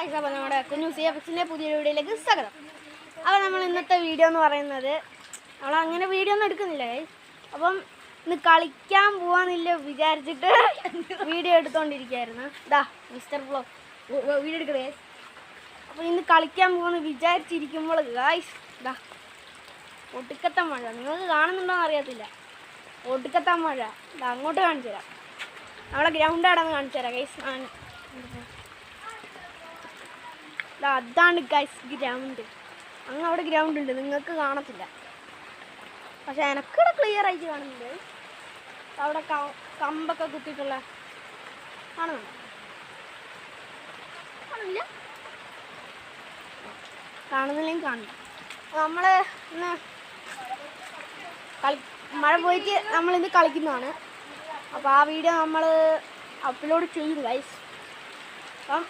അപ്പോൾ നമ്മുടെ കുഞ്ഞു CFXന്റെ പുതിയ വീഡിയോയിലേക്ക് സ്വാഗതം. അപ്പോൾ നമ്മൾ ഇന്നത്തെ വീഡിയോ എന്ന് പറയുന്നത് നമ്മളങ്ങനെ വീഡിയോ ഒന്നും എടുക്കുന്നില്ല ഗൈസ്. അപ്പം ഇന്ന് കളിക്കാൻ പോവാന്നില്ല വിചാരിച്ചിട്ട് വീഡിയോ എടുത്തുകൊണ്ടിരിക്കുകയായിരുന്നു. ഇതാ മിസ്റ്റർ ബ്ലോ വീഡിയോ എടുക്കണേ. അപ്പോൾ ഇന്ന് കളിക്കാൻ പോകുമെന്ന് വിചാരിച്ചിരിക്കുമ്പോൾ ഗൈസ് ഇതാ ഒടുക്കത്തെ മഴ. നിങ്ങൾക്ക് കാണുന്നുണ്ടോയെന്ന് അറിയത്തില്ല. ഒടുക്കത്തെ മഴ. ഇതാ അങ്ങോട്ട് കാണിച്ചു തരാം. നമ്മളെ ഗ്രൗണ്ട് ആടെന്ന് കാണിച്ചു തരാം ഗൈസ്. അതാണ് ഗൈസ് ഗ്രൗണ്ട്. അങ്ങ് അവിടെ ഗ്രൗണ്ട് ഉണ്ട്, നിങ്ങൾക്ക് കാണത്തില്ല, പക്ഷെ എനക്കിവിടെ ക്ലിയർ ആയിട്ട് കാണുന്നുണ്ട്. അവിടെ കമ്പൊക്കെ കുത്തിയിട്ടുള്ള കാണുന്നുണ്ട്. കാണില്ല, കാണുന്നില്ലെങ്കിൽ കാണുന്നു. നമ്മൾ ഇന്ന് മഴ പോയിട്ട് നമ്മളിന്ന് കളിക്കുന്നതാണ്. അപ്പോൾ ആ വീഡിയോ നമ്മൾ അപ്ലോഡ് ചെയ്യും ഗൈസ്. അപ്പം